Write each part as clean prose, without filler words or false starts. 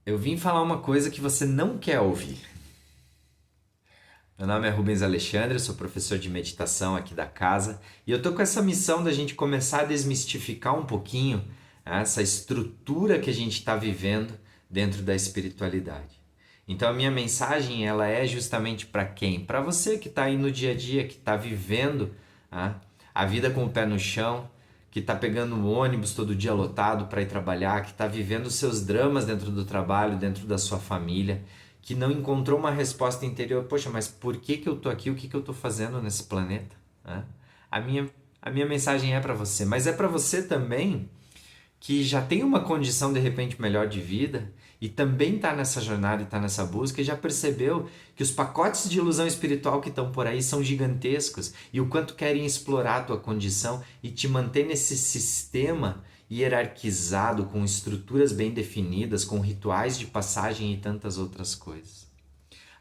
Eu vim falar uma coisa que você não quer ouvir. Meu nome é Rubens Alexandre, eu sou professor de meditação aqui da casa e eu tô com essa missão da gente começar a desmistificar um pouquinho essa estrutura que a gente está vivendo dentro da espiritualidade. Então a minha mensagem ela é justamente para quem? Para você que está aí no dia a dia, que está vivendo a vida com o pé no chão, que está pegando o ônibus todo dia lotado para ir trabalhar, que está vivendo os seus dramas dentro do trabalho, dentro da sua família, que não encontrou uma resposta interior. Poxa, mas por que que eu tô aqui? O que que eu tô fazendo nesse planeta? A minha, a minha mensagem é para você, mas é para você também que já tem uma condição de repente melhor de vida e também está nessa jornada e está nessa busca e já percebeu que os pacotes de ilusão espiritual que estão por aí são gigantescos e o quanto querem explorar a tua condição e te manter nesse sistema hierarquizado, com estruturas bem definidas, com rituais de passagem e tantas outras coisas.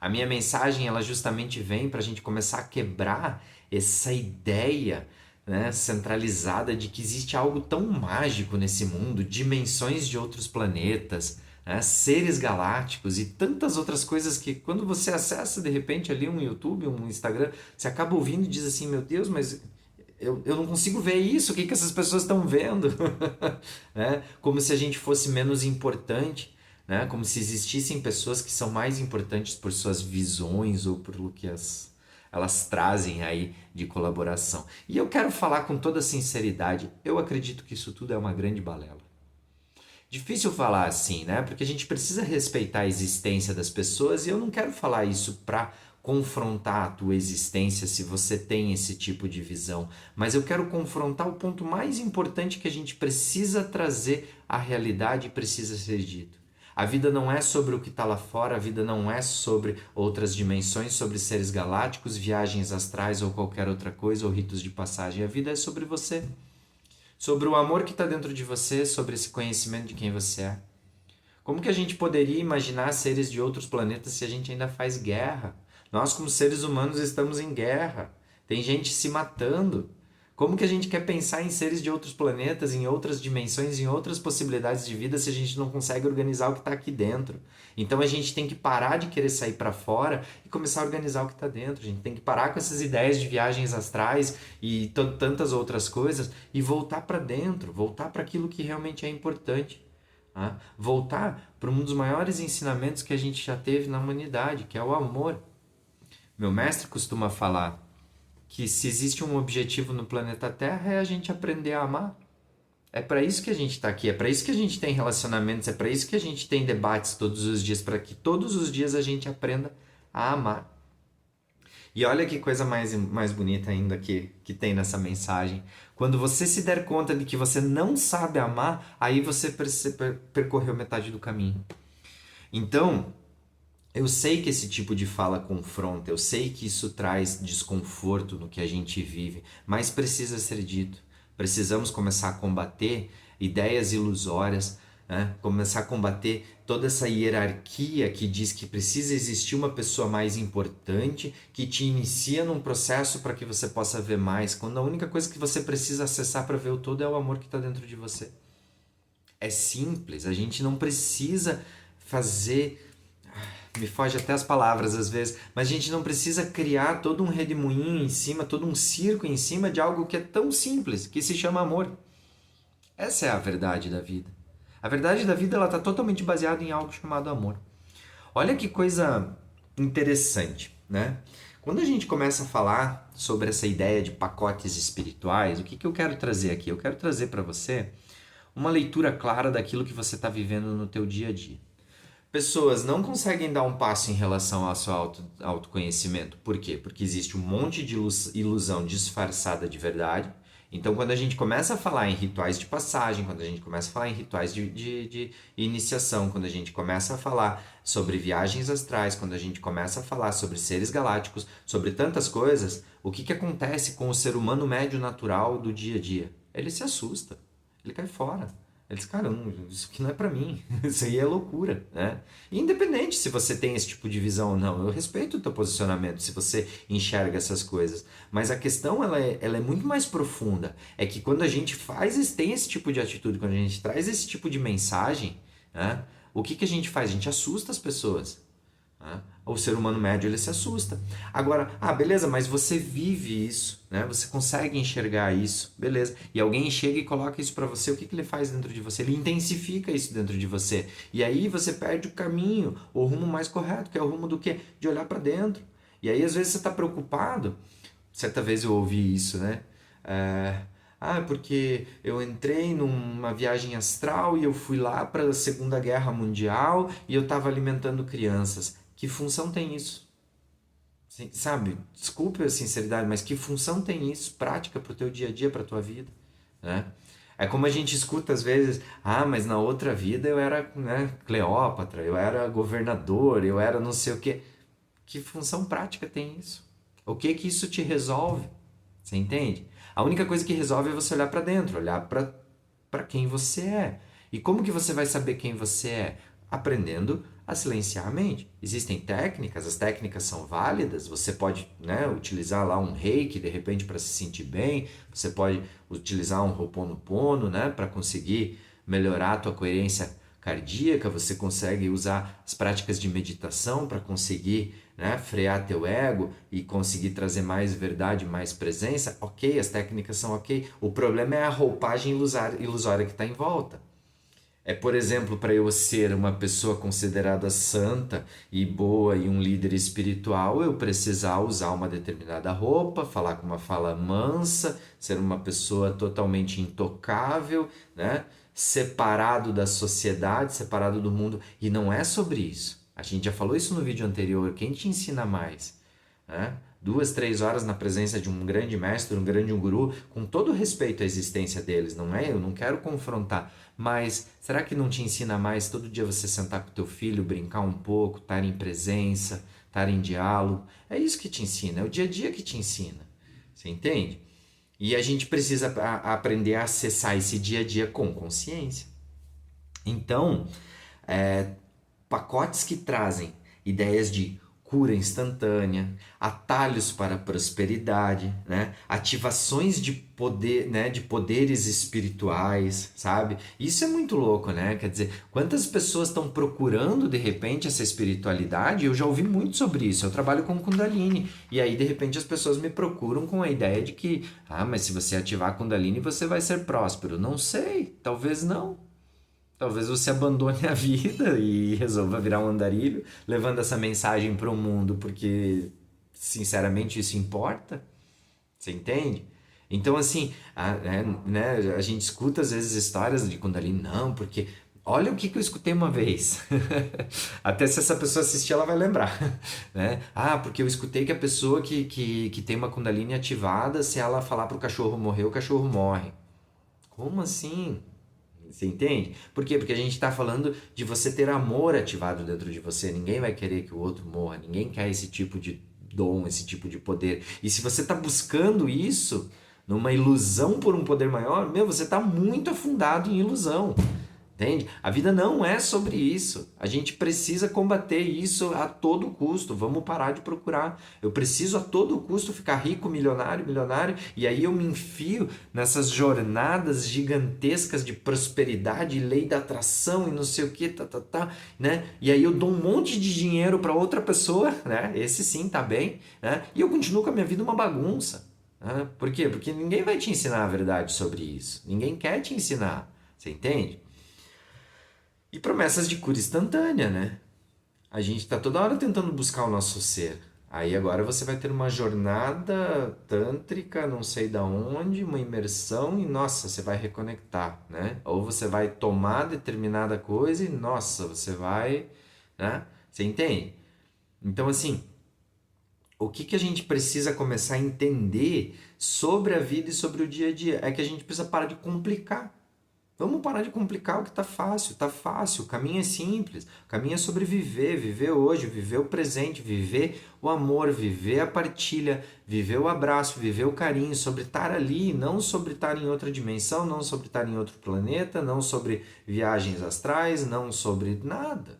A minha mensagem ela justamente vem para a gente começar a quebrar essa ideia, né, centralizada de que existe algo tão mágico nesse mundo, dimensões de outros planetas, né, seres galácticos e tantas outras coisas que quando você acessa de repente ali um YouTube, um Instagram, você acaba ouvindo e diz assim, meu Deus, mas eu não consigo ver isso, o que, que essas pessoas estão vendo? Né? Como se a gente fosse menos importante, né? Como se existissem pessoas que são mais importantes por suas visões ou por o que elas trazem aí de colaboração. E eu quero falar com toda sinceridade, eu acredito que isso tudo é uma grande balela. Difícil falar assim, né? Porque a gente precisa respeitar a existência das pessoas e eu não quero falar isso para confrontar a tua existência se você tem esse tipo de visão, mas eu quero confrontar o ponto mais importante que a gente precisa trazer à realidade e precisa ser dito. A vida não é sobre o que está lá fora, a vida não é sobre outras dimensões, sobre seres galácticos, viagens astrais ou qualquer outra coisa, ou ritos de passagem. A vida é sobre você, sobre o amor que está dentro de você, sobre esse conhecimento de quem você é. Como que a gente poderia imaginar seres de outros planetas se a gente ainda faz guerra? Nós, como seres humanos, estamos em guerra. Tem gente se matando. Como que a gente quer pensar em seres de outros planetas, em outras dimensões, em outras possibilidades de vida se a gente não consegue organizar o que está aqui dentro? Então a gente tem que parar de querer sair para fora e começar a organizar o que está dentro. A gente tem que parar com essas ideias de viagens astrais e tantas outras coisas e voltar para dentro, voltar para aquilo que realmente é importante. Voltar para um dos maiores ensinamentos que a gente já teve na humanidade, que é o amor. Meu mestre costuma falar que se existe um objetivo no planeta Terra é a gente aprender a amar. É para isso que a gente está aqui, é para isso que a gente tem relacionamentos, é para isso que a gente tem debates todos os dias, para que todos os dias a gente aprenda a amar. E olha que coisa mais bonita ainda que tem nessa mensagem. Quando você se der conta de que você não sabe amar, aí você percorreu metade do caminho. Então, eu sei que esse tipo de fala confronta, eu sei que isso traz desconforto no que a gente vive, mas precisa ser dito. Precisamos começar a combater ideias ilusórias, né? Começar a combater toda essa hierarquia que diz que precisa existir uma pessoa mais importante que te inicia num processo para que você possa ver mais, quando a única coisa que você precisa acessar para ver o todo é o amor que está dentro de você. É simples, a gente não precisa fazer, me foge até as palavras às vezes, mas a gente não precisa criar todo um redemoinho em cima, todo um circo em cima de algo que é tão simples, que se chama amor. Essa é a verdade da vida. A verdade da vida ela está totalmente baseada em algo chamado amor. Olha que coisa interessante, né? Quando a gente começa a falar sobre essa ideia de pacotes espirituais, o que que eu quero trazer aqui? Eu quero trazer para você uma leitura clara daquilo que você está vivendo no teu dia a dia. Pessoas não conseguem dar um passo em relação ao seu autoconhecimento. Por quê? Porque existe um monte de ilusão disfarçada de verdade. Então, quando a gente começa a falar em rituais de passagem, quando a gente começa a falar em rituais de iniciação, quando a gente começa a falar sobre viagens astrais, quando a gente começa a falar sobre seres galácticos, sobre tantas coisas, o que acontece com o ser humano médio natural do dia a dia? Ele se assusta, ele cai fora. Ele diz, caramba, isso aqui não é pra mim, isso aí é loucura, né? E independente se você tem esse tipo de visão ou não, eu respeito o teu posicionamento, se você enxerga essas coisas, mas a questão ela é muito mais profunda, é que quando a gente tem esse tipo de atitude, quando a gente traz esse tipo de mensagem, né? O que que a gente faz? A gente assusta as pessoas. Né? O ser humano médio, ele se assusta. Agora, beleza, mas você vive isso, né? Você consegue enxergar isso, beleza. E alguém chega e coloca isso pra você, o que que ele faz dentro de você? Ele intensifica isso dentro de você. E aí você perde o caminho, o rumo mais correto, que é o rumo do quê? De olhar pra dentro. E aí, às vezes, você tá preocupado. Certa vez eu ouvi isso, né? Porque eu entrei numa viagem astral e eu fui lá para a Segunda Guerra Mundial e eu estava alimentando crianças. Que função tem isso? Sabe? Desculpe a sinceridade, mas que função tem isso prática para o teu dia a dia, para a tua vida, né? É como a gente escuta às vezes, mas na outra vida eu era, né, Cleópatra, eu era governador, eu era não sei o quê. Que função prática tem isso? O que que isso te resolve? Você entende? A única coisa que resolve é você olhar para dentro, olhar para quem você é. E como que você vai saber quem você é? Aprendendo a silenciar a mente. Existem técnicas, as técnicas são válidas, você pode, né, utilizar lá um reiki de repente para se sentir bem, você pode utilizar um Ho'oponopono, né, para conseguir melhorar a tua coerência cardíaca, você consegue usar as práticas de meditação para conseguir, né, frear teu ego e conseguir trazer mais verdade, mais presença. Ok, as técnicas são ok. O problema é a roupagem ilusória que está em volta. Por exemplo, para eu ser uma pessoa considerada santa e boa e um líder espiritual, eu precisar usar uma determinada roupa, falar com uma fala mansa, ser uma pessoa totalmente intocável, né? Separado da sociedade, separado do mundo. E não é sobre isso. A gente já falou isso no vídeo anterior. Quem te ensina mais? Né? 2, 3 horas na presença de um grande mestre, um grande guru, com todo respeito à existência deles, não é? Eu não quero confrontar, mas será que não te ensina mais todo dia você sentar com teu filho, brincar um pouco, estar em presença, estar em diálogo? É isso que te ensina, é o dia a dia que te ensina. Você entende? E a gente precisa aprender a acessar esse dia a dia com consciência. Então, pacotes que trazem ideias de cura instantânea, atalhos para a prosperidade, né? Ativações de poder, né? De poderes espirituais, sabe? Isso é muito louco, né? Quer dizer, quantas pessoas estão procurando de repente essa espiritualidade? Eu já ouvi muito sobre isso. Eu trabalho com Kundalini e aí de repente as pessoas me procuram com a ideia de que, mas se você ativar a Kundalini você vai ser próspero. Não sei, talvez não. Talvez você abandone a vida e resolva virar um andarilho, levando essa mensagem para o mundo, porque, sinceramente, isso importa. Você entende? Então, assim, a gente escuta às vezes histórias de Kundalini, não, porque olha o que eu escutei uma vez. Até se essa pessoa assistir, ela vai lembrar. Né? Porque eu escutei que a pessoa que tem uma Kundalini ativada, se ela falar para o cachorro morrer, o cachorro morre. Como assim? Você entende? Por quê? Porque a gente está falando de você ter amor ativado dentro de você. Ninguém vai querer que o outro morra. Ninguém quer esse tipo de dom, esse tipo de poder. E se você está buscando isso numa ilusão por um poder maior, você está muito afundado em ilusão. Entende? A vida não é sobre isso. A gente precisa combater isso a todo custo. Vamos parar de procurar. Eu preciso a todo custo ficar rico, milionário, milionário, e aí eu me enfio nessas jornadas gigantescas de prosperidade, lei da atração e não sei o que, né? E aí eu dou um monte de dinheiro para outra pessoa, né? Esse sim tá bem, né? E eu continuo com a minha vida uma bagunça. Né? Por quê? Porque ninguém vai te ensinar a verdade sobre isso. Ninguém quer te ensinar. Você entende? E promessas de cura instantânea, né? A gente está toda hora tentando buscar o nosso ser. Aí agora você vai ter uma jornada tântrica, não sei da onde, uma imersão e nossa, você vai reconectar, né? Ou você vai tomar determinada coisa e nossa, você vai, né? Você entende? Então assim, o que a gente precisa começar a entender sobre a vida e sobre o dia a dia é que a gente precisa parar de complicar. Vamos parar de complicar o que tá fácil, o caminho é simples, o caminho é sobre viver hoje, viver o presente, viver o amor, viver a partilha, viver o abraço, viver o carinho, sobre estar ali, não sobre estar em outra dimensão, não sobre estar em outro planeta, não sobre viagens astrais, não sobre nada.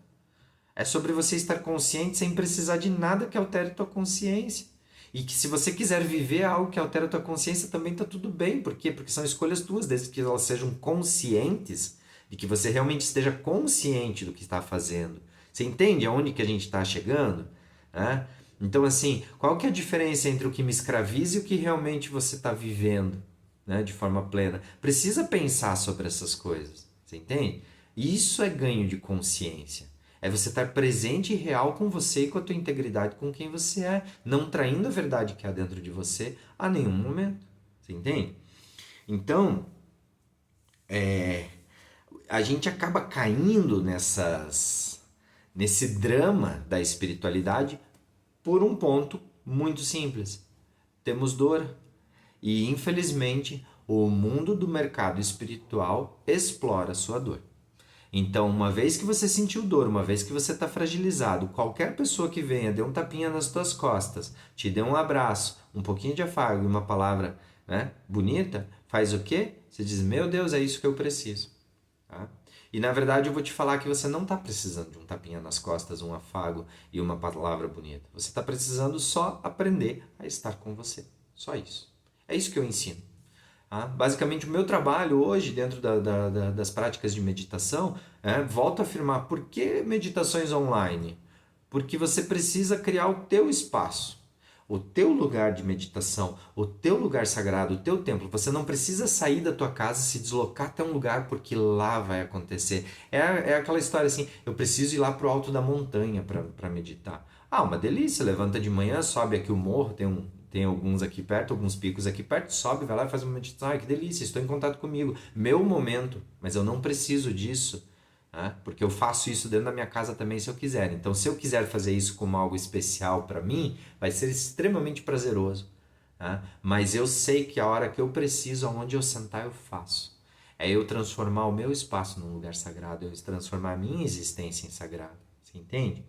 É sobre você estar consciente sem precisar de nada que altere tua consciência. E que se você quiser viver algo que altera a tua consciência, também está tudo bem. Por quê? Porque são escolhas tuas, desde que elas sejam conscientes e que você realmente esteja consciente do que está fazendo. Você entende aonde que a gente está chegando? Né? Então, assim, qual que é a diferença entre o que me escraviza e o que realmente você está vivendo, né, de forma plena? Precisa pensar sobre essas coisas, você entende? Isso é ganho de consciência. É você estar presente e real com você e com a tua integridade, com quem você é, não traindo a verdade que há dentro de você a nenhum momento. Você entende? Então, a gente acaba caindo nesse drama da espiritualidade por um ponto muito simples. Temos dor. E, infelizmente, o mundo do mercado espiritual explora a sua dor. Então, uma vez que você sentiu dor, uma vez que você está fragilizado, qualquer pessoa que venha, dê um tapinha nas tuas costas, te dê um abraço, um pouquinho de afago e uma palavra, né, bonita, faz o quê? Você diz, meu Deus, é isso que eu preciso. Tá? E na verdade eu vou te falar que você não está precisando de um tapinha nas costas, um afago e uma palavra bonita. Você está precisando só aprender a estar com você. Só isso. É isso que eu ensino. Basicamente, o meu trabalho hoje, dentro das práticas de meditação, volto a afirmar, por que meditações online? Porque você precisa criar o teu espaço, o teu lugar de meditação, o teu lugar sagrado, o teu templo. Você não precisa sair da tua casa e se deslocar até um lugar, porque lá vai acontecer. É aquela história assim, eu preciso ir lá para o alto da montanha para meditar. Uma delícia, levanta de manhã, sobe aqui o morro, tem alguns aqui perto, alguns picos aqui perto, sobe, vai lá e faz uma meditação. Que delícia, estou em contato comigo. Meu momento, mas eu não preciso disso, porque eu faço isso dentro da minha casa também se eu quiser. Então, se eu quiser fazer isso como algo especial para mim, vai ser extremamente prazeroso. Mas eu sei que a hora que eu preciso, aonde eu sentar, eu faço. É eu transformar o meu espaço num lugar sagrado, eu transformar a minha existência em sagrado. Você entende?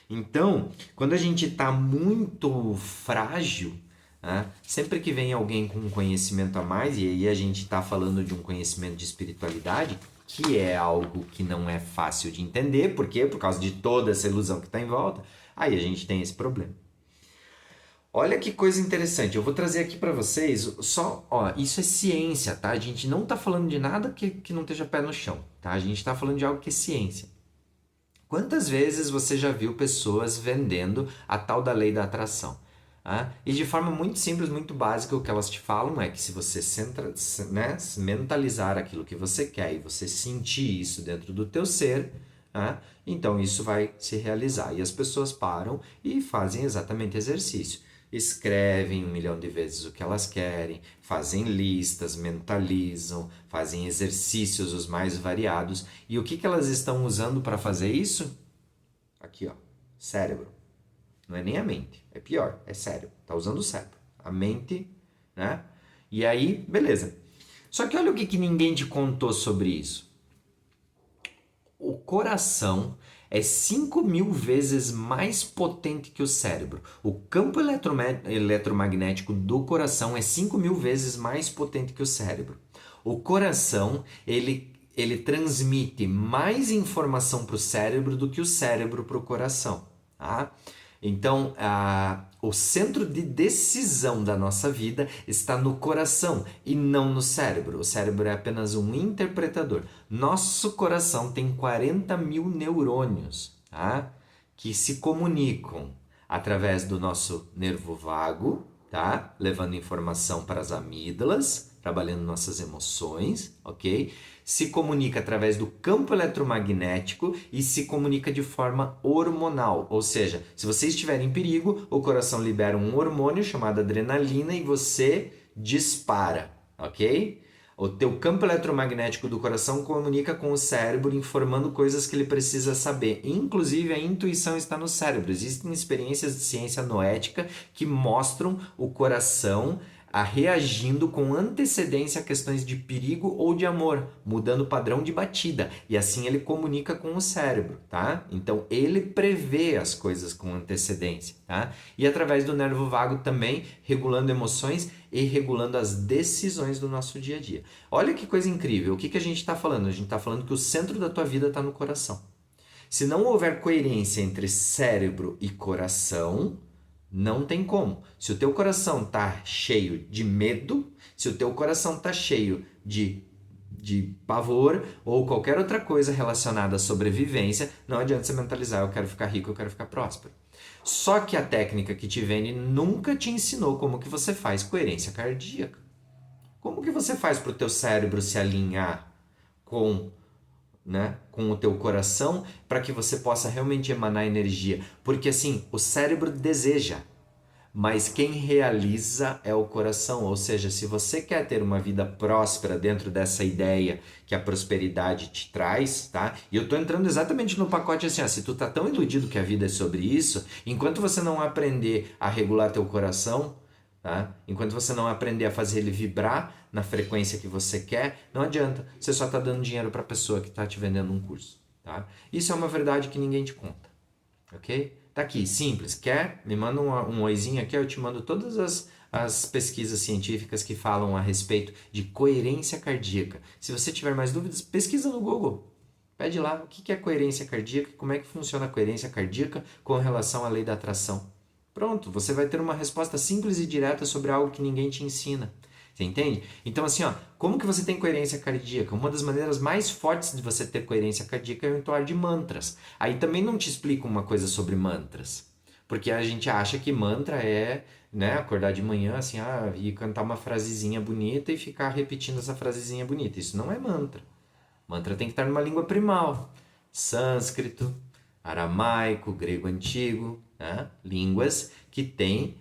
Então, quando a gente está muito frágil, sempre que vem alguém com um conhecimento a mais, e aí a gente está falando de um conhecimento de espiritualidade, que é algo que não é fácil de entender, por quê? Por causa de toda essa ilusão que está em volta, aí a gente tem esse problema. Olha que coisa interessante, eu vou trazer aqui para vocês, isso é ciência, tá? A gente não está falando de nada que não esteja pé no chão, tá? A gente está falando de algo que é ciência. Quantas vezes você já viu pessoas vendendo a tal da lei da atração? E de forma muito simples, muito básica, o que elas te falam é que se você mentalizar aquilo que você quer e você sentir isso dentro do teu ser, então isso vai se realizar. E as pessoas param e fazem exatamente exercício. Escrevem 1 milhão de vezes o que elas querem, fazem listas, mentalizam, fazem exercícios os mais variados. E o que elas estão usando para fazer isso? Aqui, ó, cérebro. Não é nem a mente, é pior, é cérebro. Tá usando o cérebro. A mente, né? E aí, beleza. Só que olha o que ninguém te contou sobre isso. O coração é 5.000 vezes mais potente que o cérebro. O campo eletromagnético do coração é 5.000 vezes mais potente que o cérebro. O coração, ele transmite mais informação para o cérebro do que o cérebro para o coração. Então, o centro de decisão da nossa vida está no coração e não no cérebro. O cérebro é apenas um interpretador. Nosso coração tem 40.000 neurônios, que se comunicam através do nosso nervo vago, levando informação para as amígdalas, trabalhando nossas emoções, ok? Se comunica através do campo eletromagnético e se comunica de forma hormonal. Ou seja, se você estiver em perigo, o coração libera um hormônio chamado adrenalina e você dispara, ok? O teu campo eletromagnético do coração comunica com o cérebro, informando coisas que ele precisa saber. Inclusive, a intuição está no cérebro. Existem experiências de ciência noética que mostram o coração reagindo com antecedência a questões de perigo ou de amor, mudando o padrão de batida. E assim ele comunica com o cérebro, tá? Então ele prevê as coisas com antecedência, tá? E através do nervo vago também, regulando emoções e regulando as decisões do nosso dia a dia. Olha que coisa incrível. O que a gente está falando? A gente está falando que o centro da tua vida está no coração. Se não houver coerência entre cérebro e coração, não tem como. Se o teu coração está cheio de medo, se o teu coração está cheio de de pavor ou qualquer outra coisa relacionada à sobrevivência, não adianta você mentalizar, eu quero ficar rico, eu quero ficar próspero. Só que a técnica que te vende nunca te ensinou como que você faz coerência cardíaca. Como que você faz para o teu cérebro se alinhar com, né, com o teu coração para que você possa realmente emanar energia? Porque assim, o cérebro deseja, mas quem realiza é o coração. Ou seja, se você quer ter uma vida próspera dentro dessa ideia que a prosperidade te traz, tá? E eu tô entrando exatamente no pacote assim, ó, se tu tá tão iludido que a vida é sobre isso, enquanto você não aprender a regular teu coração, tá? Enquanto você não aprender a fazer ele vibrar na frequência que você quer, não adianta. Você só tá dando dinheiro para a pessoa que tá te vendendo um curso, tá? Isso é uma verdade que ninguém te conta, ok? Tá aqui, simples. Quer? Me manda um oizinho aqui, eu te mando todas as pesquisas científicas que falam a respeito de coerência cardíaca. Se você tiver mais dúvidas, pesquisa no Google. Pede lá o que é coerência cardíaca e como é que funciona a coerência cardíaca com relação à lei da atração. Pronto, você vai ter uma resposta simples e direta sobre algo que ninguém te ensina. Você entende? Então assim, ó, como que você tem coerência cardíaca? Uma das maneiras mais fortes de você ter coerência cardíaca é o entoar de mantras. Aí também não te explico uma coisa sobre mantras. Porque a gente acha que mantra é, né, acordar de manhã assim, e cantar uma frasezinha bonita e ficar repetindo essa frasezinha bonita. Isso não é mantra. Mantra tem que estar numa língua primal. Sânscrito, aramaico, grego antigo, né? Línguas que têm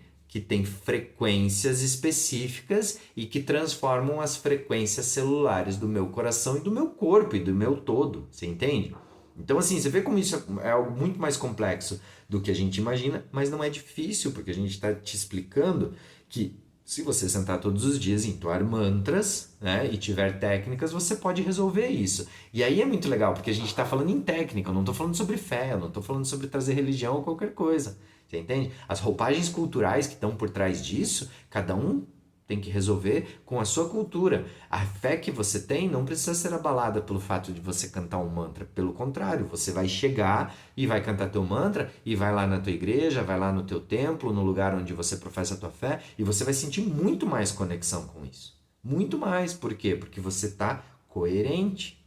frequências específicas e que transformam as frequências celulares do meu coração e do meu corpo e do meu todo. Você entende? Então, assim, você vê como isso é algo muito mais complexo do que a gente imagina, mas não é difícil, porque a gente está te explicando que se você sentar todos os dias e entoar mantras, né, e tiver técnicas, você pode resolver isso. E aí é muito legal, porque a gente está falando em técnica, eu não estou falando sobre fé, eu não estou falando sobre trazer religião ou qualquer coisa. Você entende? As roupagens culturais que estão por trás disso, cada um tem que resolver com a sua cultura. A fé que você tem não precisa ser abalada pelo fato de você cantar um mantra. Pelo contrário, você vai chegar e vai cantar teu mantra e vai lá na tua igreja, vai lá no teu templo, no lugar onde você professa a tua fé e você vai sentir muito mais conexão com isso. Muito mais. Por quê? Porque você está coerente.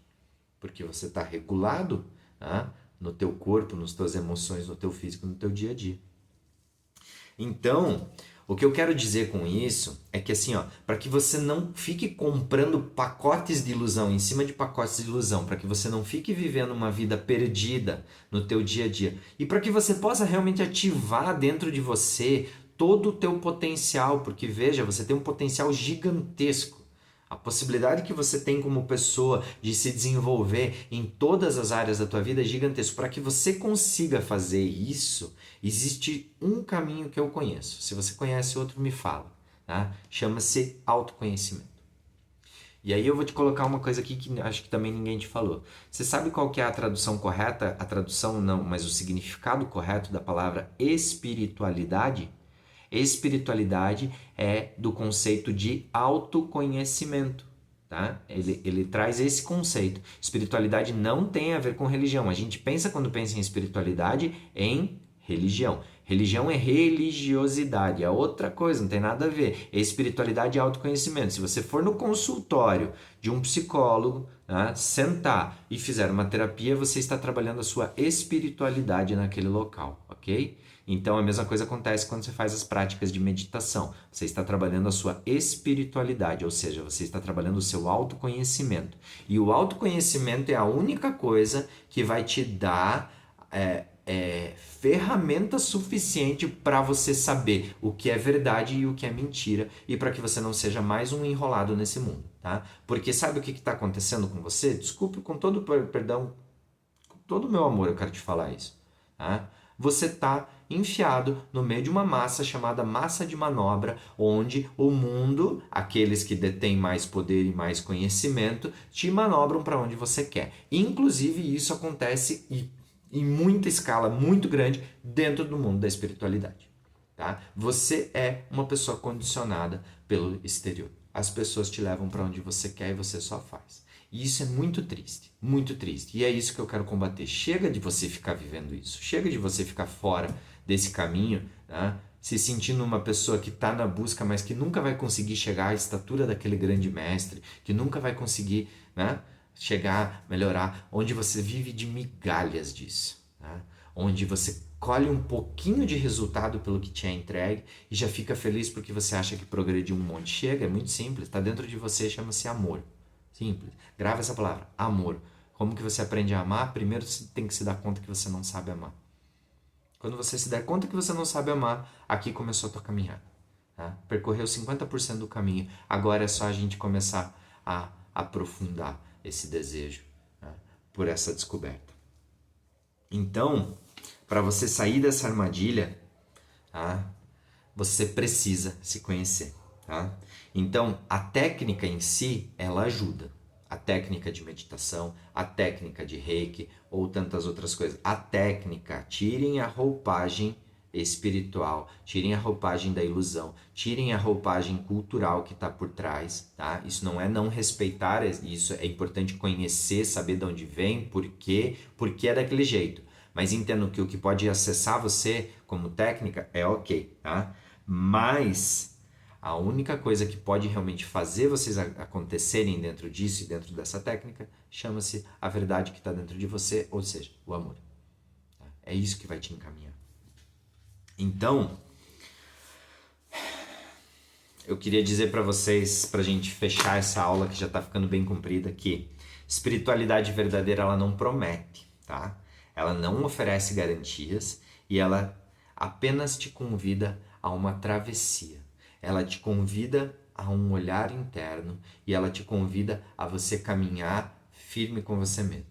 Porque você está regulado, tá? No teu corpo, nas tuas emoções, no teu físico, no teu dia a dia. Então, o que eu quero dizer com isso é que assim, ó, para que você não fique comprando pacotes de ilusão em cima de pacotes de ilusão, para que você não fique vivendo uma vida perdida no teu dia a dia e para que você possa realmente ativar dentro de você todo o teu potencial, porque veja, você tem um potencial gigantesco. A possibilidade que você tem como pessoa de se desenvolver em todas as áreas da tua vida é gigantesco. Para que você consiga fazer isso, existe um caminho que eu conheço. Se você conhece outro, me fala. Tá? Chama-se autoconhecimento. E aí eu vou te colocar uma coisa aqui que acho que também ninguém te falou. Você sabe qual que é a tradução correta? A tradução não, mas o significado correto da palavra espiritualidade? Espiritualidade é do conceito de autoconhecimento, tá? Ele traz esse conceito. Espiritualidade não tem a ver com religião. A gente pensa, quando pensa em espiritualidade, em religião. Religião é religiosidade, é outra coisa, não tem nada a ver. Espiritualidade é autoconhecimento. Se você for no consultório de um psicólogo, né, sentar e fizer uma terapia, você está trabalhando a sua espiritualidade naquele local, ok? Então a mesma coisa acontece quando você faz as práticas de meditação. Você está trabalhando a sua espiritualidade, ou seja, você está trabalhando o seu autoconhecimento. E o autoconhecimento é a única coisa que vai te dar ferramenta suficiente para você saber o que é verdade e o que é mentira e para que você não seja mais um enrolado nesse mundo, tá? Porque sabe o que está acontecendo com você? Desculpe, com todo perdão, com todo o meu amor eu quero te falar isso, tá? Você está enfiado no meio de uma massa chamada massa de manobra, onde o mundo, aqueles que detêm mais poder e mais conhecimento, te manobram para onde você quer. Inclusive, isso acontece em muita escala, muito grande, dentro do mundo da espiritualidade. Tá? Você é uma pessoa condicionada pelo exterior. As pessoas te levam para onde você quer e você só faz. E isso é muito triste, muito triste. E é isso que eu quero combater. Chega de você ficar vivendo isso. Chega de você ficar fora desse caminho, tá? Se sentindo uma pessoa que está na busca, mas que nunca vai conseguir chegar à estatura daquele grande mestre, que nunca vai conseguir né? Chegar, melhorar, onde você vive de migalhas disso, né? Onde você colhe um pouquinho de resultado pelo que te é entregue e já fica feliz porque você acha que progrediu um monte. Chega, é muito simples, está dentro de você, chama-se amor. Simples. Grava essa palavra, amor. Como que você aprende a amar? Primeiro você tem que se dar conta que você não sabe amar. Quando você se der conta que você não sabe amar, aqui começou a tua caminhada. Tá? Percorreu 50% do caminho. Agora é só a gente começar a aprofundar esse desejo, tá? Por essa descoberta. Então, para você sair dessa armadilha, tá? Você precisa se conhecer. Tá? Então, a técnica em si, ela ajuda. A técnica de meditação, a técnica de reiki ou tantas outras coisas. A técnica, tirem a roupagem espiritual, tirem a roupagem da ilusão, tirem a roupagem cultural que está por trás. Tá? Isso não é não respeitar, isso é importante conhecer, saber de onde vem, por quê é daquele jeito. Mas entendo que o que pode acessar você como técnica é ok, tá? Mas a única coisa que pode realmente fazer vocês acontecerem dentro disso e dentro dessa técnica chama-se a verdade que está dentro de você, ou seja, o amor. Tá? É isso que vai te encaminhar. Então, eu queria dizer para vocês, para a gente fechar essa aula que já está ficando bem comprida, que espiritualidade verdadeira ela não promete, tá? Ela não oferece garantias e ela apenas te convida a uma travessia. Ela te convida a um olhar interno e ela te convida a você caminhar firme com você mesmo.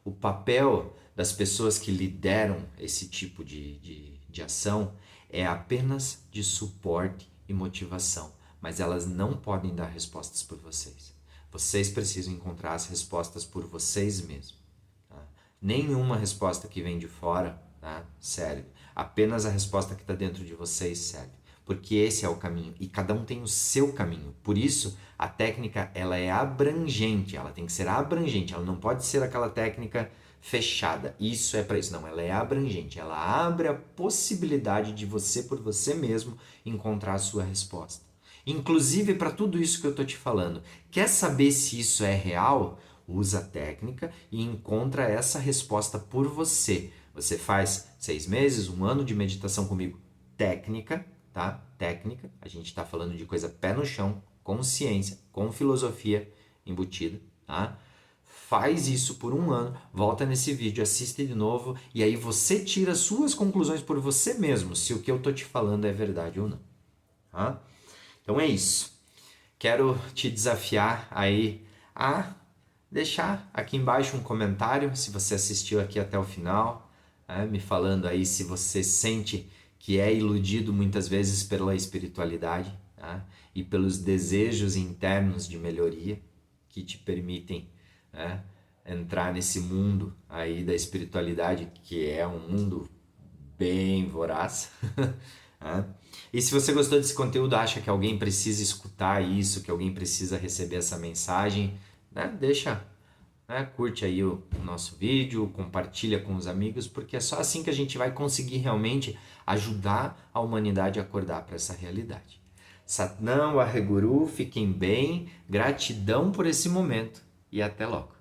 O papel das pessoas que lideram esse tipo de ação é apenas de suporte e motivação, mas elas não podem dar respostas por vocês. Vocês precisam encontrar as respostas por vocês mesmos. Nenhuma resposta que vem de fora, tá, serve. Apenas a resposta que está dentro de vocês serve. Porque esse é o caminho. E cada um tem o seu caminho. Por isso, a técnica ela é abrangente. Ela tem que ser abrangente. Ela não pode ser aquela técnica fechada. Isso é para isso. Não, ela é abrangente. Ela abre a possibilidade de você, por você mesmo, encontrar a sua resposta. Inclusive para tudo isso que eu estou te falando. Quer saber se isso é real? Usa a técnica e encontra essa resposta por você. Você faz 6 meses, 1 ano de meditação comigo. Técnica, tá? Técnica. A gente está falando de coisa pé no chão, com ciência, com filosofia embutida, tá? Faz isso por 1 ano, volta nesse vídeo, assiste de novo e aí você tira suas conclusões por você mesmo, se o que eu tô te falando é verdade ou não. Tá? Então é isso. Quero te desafiar aí a deixar aqui embaixo um comentário, se você assistiu aqui até o final, me falando aí se você sente que é iludido muitas vezes pela espiritualidade, tá? E pelos desejos internos de melhoria que te permitem, né, entrar nesse mundo aí da espiritualidade, que é um mundo bem voraz. E se você gostou desse conteúdo, acha que alguém precisa escutar isso, que alguém precisa receber essa mensagem, né? Deixa, né? Curte aí o nosso vídeo, compartilha com os amigos, porque é só assim que a gente vai conseguir realmente ajudar a humanidade a acordar para essa realidade. Satnam, Waheguru, fiquem bem, gratidão por esse momento e até logo.